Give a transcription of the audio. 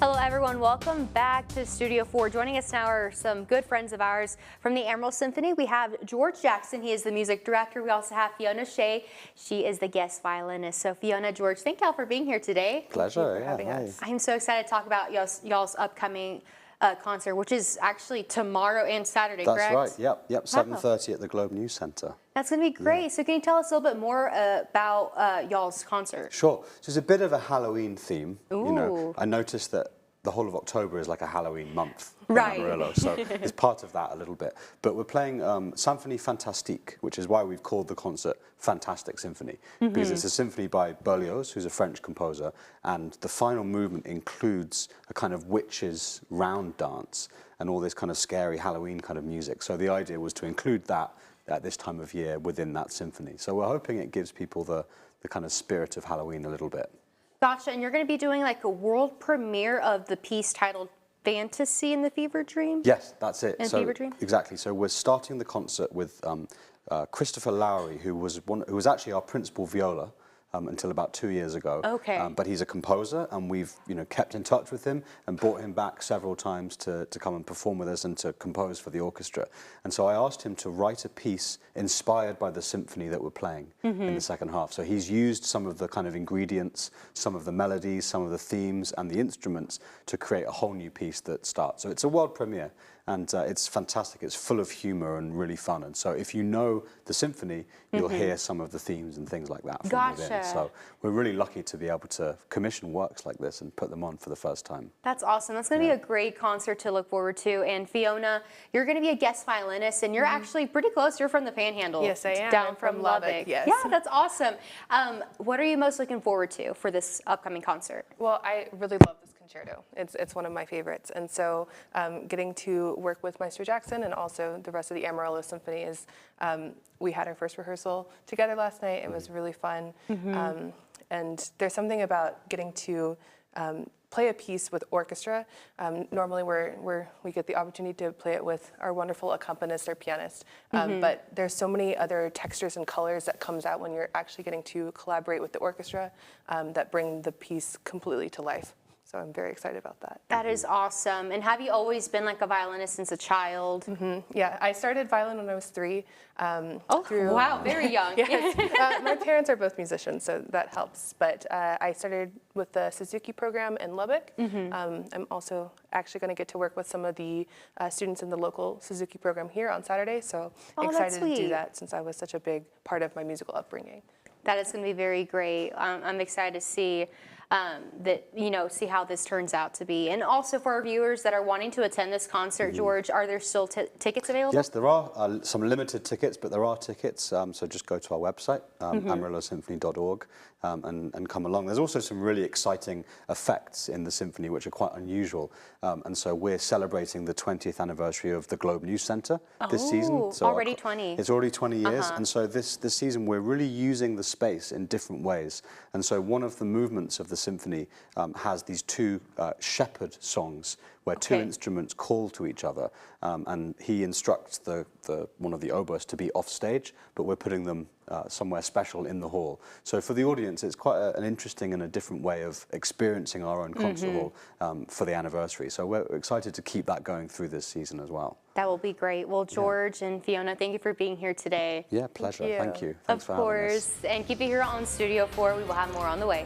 Hello everyone, welcome back to Studio 4. Joining us now are some good friends of ours from the Amarillo Symphony. We have George Jackson, he is the music director. We also have Fiona Shea, she is the guest violinist. So Fiona, George, thank y'all for being here today. Pleasure, yeah. Having us. I'm so excited to talk about y'all's upcoming concert, which is actually tomorrow and Saturday, correct? That's right, yep, 7:30 at the Globe News Center. That's going to be great. Yeah. So can you tell us a little bit more about y'all's concert? Sure. So it's a bit of a Halloween theme. Ooh. You know, I noticed that the whole of October is like a Halloween month in right. Amarillo, so it's part of that a little bit. But we're playing Symphonie Fantastique, which is why we've called the concert Fantastic Symphony, because it's a symphony by Berlioz, who's a French composer, and the final movement includes a kind of witches' round dance and all this kind of scary Halloween kind of music. So the idea was to include that at this time of year within that symphony. So we're hoping it gives people the kind of spirit of Halloween a little bit. Gotcha, and you're going to be doing like a world premiere of the piece titled Fantasy in the Fever Dream? Yes, that's it. Fever Dream? Exactly. So we're starting the concert with Christopher Lowry, who was actually our principal viola until about 2 years ago. Okay. But he's a composer, and we've kept in touch with him and brought him back several times to come and perform with us and to compose for the orchestra. And so I asked him to write a piece inspired by the symphony that we're playing in the second half. So he's used some of the kind of ingredients, some of the melodies, some of the themes and the instruments to create a whole new piece that starts. So it's a world premiere. And it's fantastic. It's full of humor and really fun. And so if you know the symphony, you'll hear some of the themes and things like that from within. So we're really lucky to be able to commission works like this and put them on for the first time. That's awesome. That's going to be a great concert to look forward to. And Fiona, you're going to be a guest violinist, and you're actually pretty close. You're from the Panhandle. Yes, I am. Down from Lubbock. Yes. Yeah, that's awesome. What are you most looking forward to for this upcoming concert? Well, I really love this concerto. It's one of my favorites, and so getting to work with Maestro Jackson and also the rest of the Amarillo Symphony is, we had our first rehearsal together last night. It was really fun, and there's something about getting to play a piece with orchestra. Normally we get the opportunity to play it with our wonderful accompanist or pianist, but there's so many other textures and colors that comes out when you're actually getting to collaborate with the orchestra that bring the piece completely to life. So I'm very excited about that. That is awesome. And have you always been like a violinist since a child? Yeah, I started violin when I was 3. Wow, very young. Yes. My parents are both musicians, so that helps. But I started with the Suzuki program in Lubbock. I'm also actually going to get to work with some of the students in the local Suzuki program here on Saturday. So excited to do that since I was such a big part of my musical upbringing. That is going to be very great. I'm excited to see see how this turns out to be. And also for our viewers that are wanting to attend this concert, George, are there still tickets available? Yes, there are some limited tickets, but there are tickets. So just go to our website, amarillosymphony.org, and come along. There's also some really exciting effects in the symphony, which are quite unusual. And so we're celebrating the 20th anniversary of the Globe News Center this season. So already 20. It's already 20 years. And so this season, we're really using the space in different ways. And so one of the movements of the symphony has these 2 shepherd songs where 2 instruments call to each other, and he instructs one of the oboists to be off stage, but we're putting them somewhere special in the hall. So for the audience, it's quite an interesting and a different way of experiencing our own concert hall for the anniversary. So we're excited to keep that going through this season as well. That will be great. Well, George and Fiona, thank you for being here today. Yeah, pleasure. Thank you. Thanks for having us. Of course. And keep it here on Studio 4. We will have more on the way.